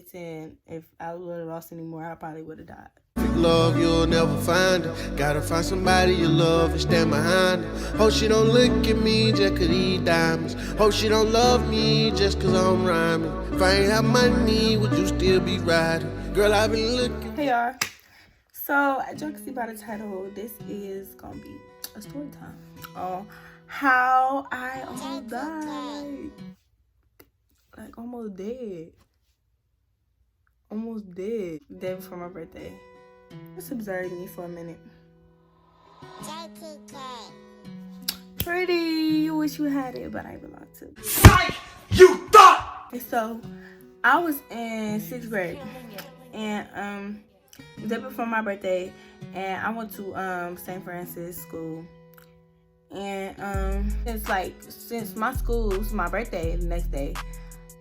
minutes, and if I would have lost any more, I probably would have died. Love, you'll never find her. Gotta find somebody you love and stand behind her. Hope she don't look at me just 'cause these diamonds. Hope she don't love me just 'cause I'm rhyming. If I ain't have money, would you still be riding? Girl, I've been looking. Hey y'all. So as you can see by the title, this is gonna be a story time on how I almost died. Like almost dead. Almost dead. The day before my birthday. Just observe me for a minute. Pretty, you wish you had it, but I belong to. Psych! You thought! And so, I was in 6th grade, and the day before my birthday, and I went to St. Francis school, and since my school was my birthday the next day,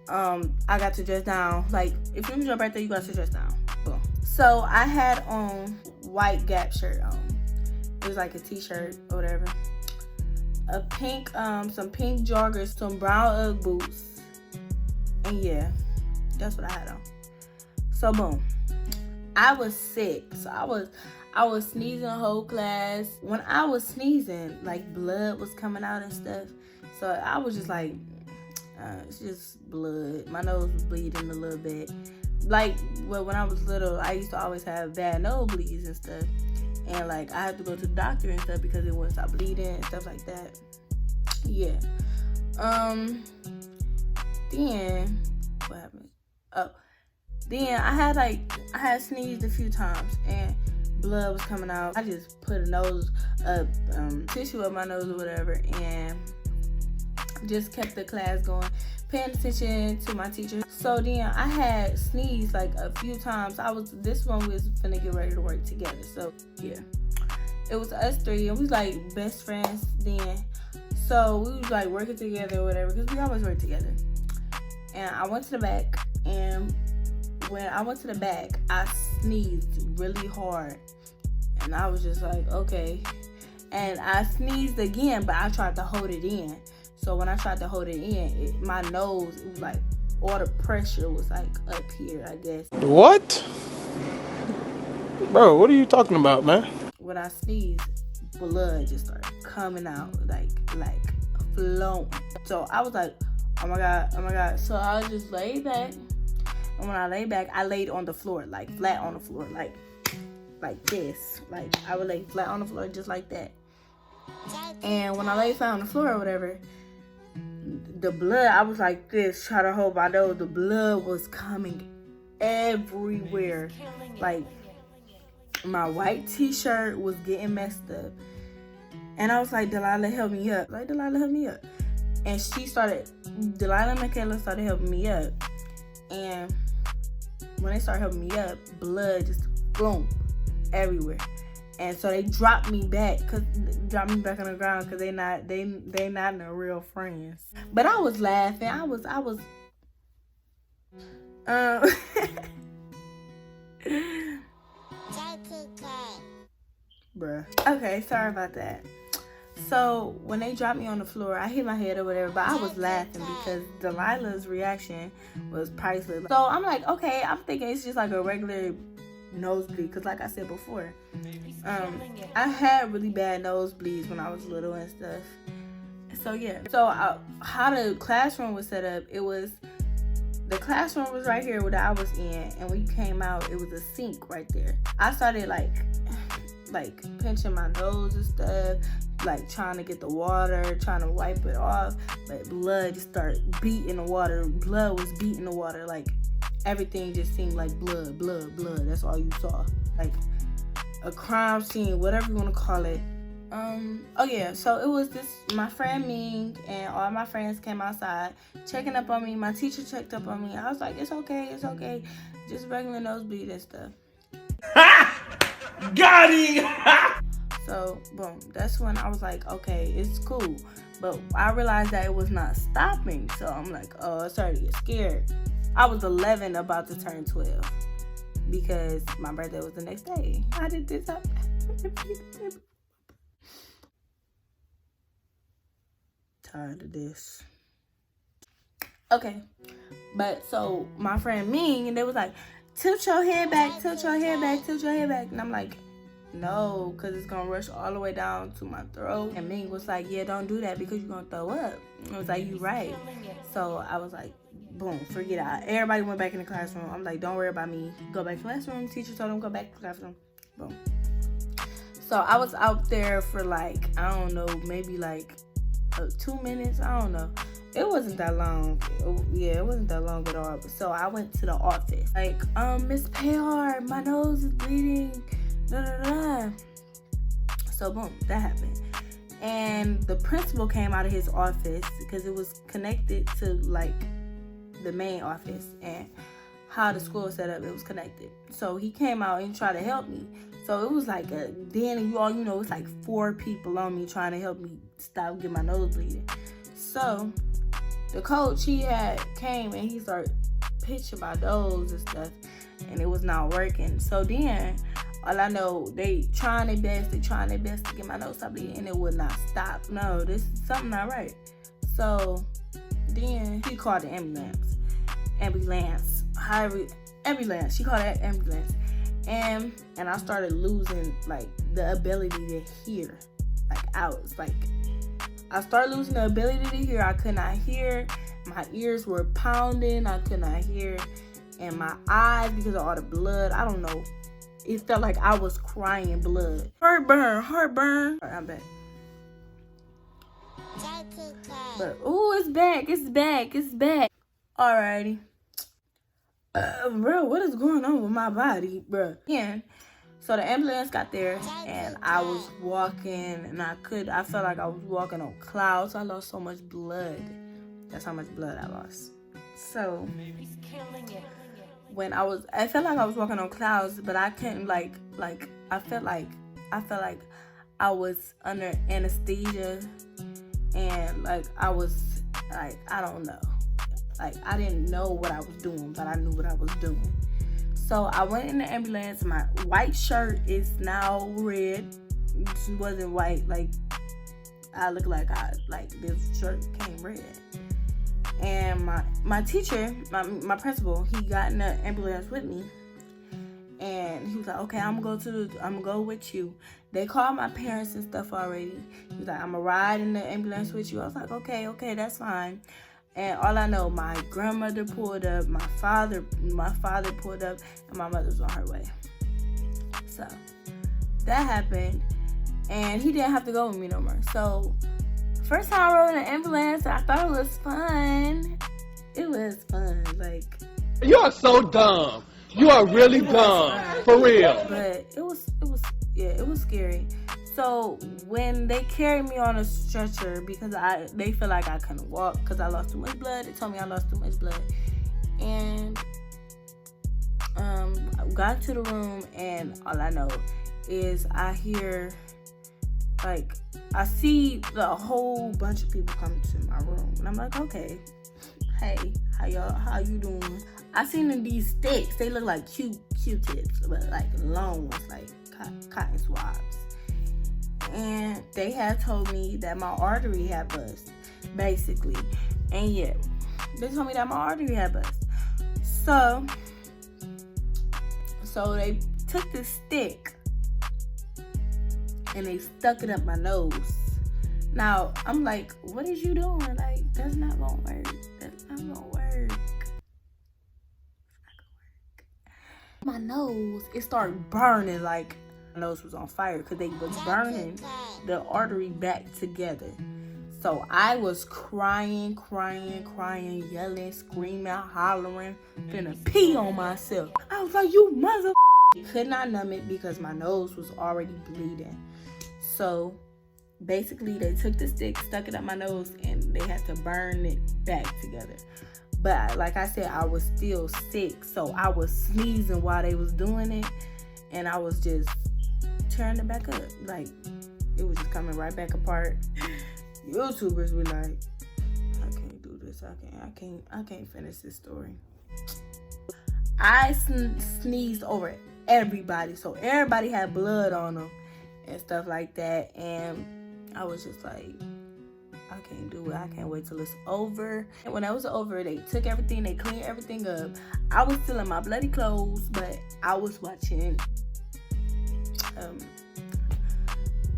I got to dress down. Like, if it was your birthday, you got to dress down. Boom. So I had on white Gap shirt on. It was like a t-shirt or whatever. A pink, some pink joggers, some brown Ugg boots, and yeah, that's what I had on. So boom, I was sick. So I was sneezing the whole class. When I was sneezing, like blood was coming out and stuff. So I was just like, it's just blood. My nose was bleeding a little bit. Like, well, when I was little, I used to always have bad nosebleeds and stuff. And, like, I had to go to the doctor and stuff because it wouldn't stop bleeding and stuff like that. Yeah. Then, what happened? Oh. Then, I had sneezed a few times and blood was coming out. I just put tissue up my nose or whatever and just kept the class going, paying attention to my teacher. So then I had sneezed like a few times. This one we was finna get ready to work together. So yeah, it was us three and we was like best friends then. So we was like working together or whatever because we always work together. And I went to the back, and when I went to the back, I sneezed really hard. And I was just like, okay. And I sneezed again, but I tried to hold it in. So when I tried to hold it in, my nose, it was like, all the pressure was like up here, I guess. What? Bro, what are you talking about, man? When I sneezed, blood just started coming out, like flowing. So I was like, oh my God. So I just laid back. And when I lay back, I laid on the floor, like flat on the floor, like this. Like I would lay flat on the floor just like that. And when I lay flat on the floor or whatever, the blood, I was like this, trying to hold my nose. The blood was coming everywhere. Like, my white t-shirt was getting messed up. And I was like, Delilah, help me up. Like, Delilah, help me up. And Delilah and Michaela started helping me up. And when they started helping me up, blood just, boom, everywhere. And so they dropped me back on the ground because they not no real friends. But I was laughing. I was bruh. Okay, sorry about that. So when they dropped me on the floor, I hit my head or whatever, but I was laughing because Delilah's reaction was priceless. So I'm like, okay, I'm thinking it's just like a regular nosebleed, because like I said before, I had really bad nosebleeds when I was little and stuff. So yeah, how the classroom was set up, the classroom was right here where I was in, and when you came out, it was a sink right there. I started like pinching my nose and stuff, like trying to get the water, trying to wipe it off, but blood just started beating the water. Blood was beating the water, like everything just seemed like blood. That's all you saw, like a crime scene, whatever you want to call it. Oh yeah, so it was my friend Ming and all my friends came outside checking up on me. My teacher checked up on me. I was like, it's okay, just regular nosebleed and stuff. Got him! So boom, that's when I was like, okay, it's cool. But I realized that it was not stopping, so I'm like, oh, I started to get scared. I was 11, about to turn 12, because my birthday was the next day. How did this happen? Tired of this. Okay. But so my friend Ming, and they was like, tilt your head back, tilt your head back, tilt your head back. And I'm like, no, because it's going to rush all the way down to my throat. And Ming was like, yeah, don't do that because you're going to throw up. I was like, you right. So I was like, boom, forget it. Everybody went back in the classroom. I'm like, don't worry about me. Go back to the classroom. Teacher told them go back to the classroom. Boom. So I was out there for like, I don't know, maybe like 2 minutes. I don't know. It wasn't that long. It wasn't that long at all. So I went to the office. Like, Miss Payar, my nose is bleeding. Da, da, da. So boom, that happened. And the principal came out of his office because it was connected to like the main office, and how the school was set up, it was connected. So he came out and tried to help me. So it was like then it's like 4 people on me trying to help me stop getting my nose bleeding. So the coach, he had came and he started pitching my nose and stuff, and it was not working. So then, all I know, they trying their best to get my nose stop bleeding, and it would not stop. No, this is something not right. So then he called the ambulance. She called that ambulance. And I started losing like the ability to hear. I started losing the ability to hear. I could not hear. My ears were pounding. I could not hear. And my eyes, because of all the blood, I don't know. It felt like I was crying blood. Heartburn. All right, I'm back. But, ooh, it's back. Alrighty. Bro, what is going on with my body, bro? And so the ambulance got there, and I was walking, and I felt like I was walking on clouds. I lost so much blood. That's how much blood I lost. So when I felt like I was walking on clouds, but I couldn't I felt like I was under anesthesia, and like I was like, I don't know. Like, I didn't know what I was doing, but I knew what I was doing. So I went in the ambulance. My white shirt is now red. It wasn't white. Like, I look like this shirt came red. And my teacher, my principal, he got in the ambulance with me. And he was like, okay, I'm gonna go with you. They called my parents and stuff already. He was like, I'm gonna ride in the ambulance with you. I was like, okay, that's fine. And all I know, my grandmother pulled up, my father pulled up, and my mother was on her way. So that happened, and he didn't have to go with me no more. So first time I rode in an ambulance, I thought it was fun. It was fun, like. You are so dumb. You are really dumb, for real. But it was scary. So when they carried me on a stretcher, because they feel like I couldn't walk because I lost too much blood. They told me I lost too much blood. And I got to the room, and all I know is I hear, like, I see the whole bunch of people coming to my room. And I'm like, okay, hey, how you doing? I seen them these sticks. They look like Q-tips, but like long ones, like cotton swabs. And they had told me that my artery had bust, basically. And yeah, they told me that my artery had bust. So they took this stick and they stuck it up my nose. Now, I'm like, what is you doing? Like, that's not gonna work. That's not gonna work. My nose, it started burning, like my nose was on fire because they was burning the artery back together. So I was crying, yelling, screaming, hollering, finna pee on myself. I was like, you mother. Could not numb it because my nose was already bleeding. So basically they took the stick, stuck it up my nose, and they had to burn it back together. But like I said, I was still sick, so I was sneezing while they was doing it, and I was just tearing it back up. Like, it was just coming right back apart. YouTubers were like, I can't do this. I can't finish this story. I sneezed over everybody, so everybody had blood on them and stuff like that, and I was just like, I can't do it. I can't wait till it's over. And when it was over, they took everything, they cleaned everything up. I was still in my bloody clothes, but I was watching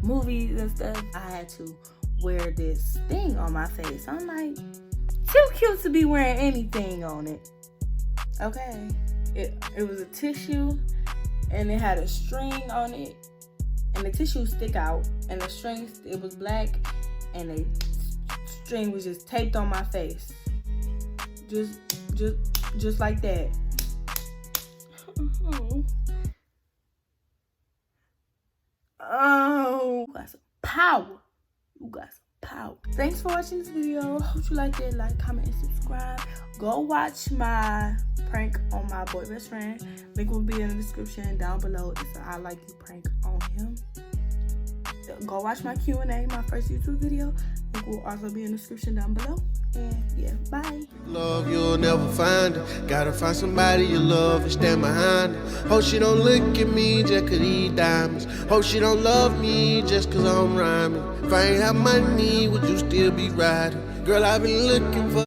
movies and stuff. I had to wear this thing on my face. I'm like, too cute to be wearing anything on it. Okay. It was a tissue and it had a string on it. And the tissue stick out and the string, it was black and the string was just taped on my face. Just like that. Oh, you got some power. You got some power. Thanks for watching this video. Hope you liked it. Like, comment, and subscribe. Go watch my prank on my boy best friend. Link will be in the description down below. It's an I Like You prank on him. Go watch my Q&A, my first YouTube video. Link will also be in the description down below. And yeah, bye. Love, you'll never find her. Gotta find somebody you love and stand behind her. Hope she don't look at me just 'cause these diamonds. Hope she don't love me just 'cause I'm rhyming. If I ain't have money, would you still be riding? Girl, I've been looking for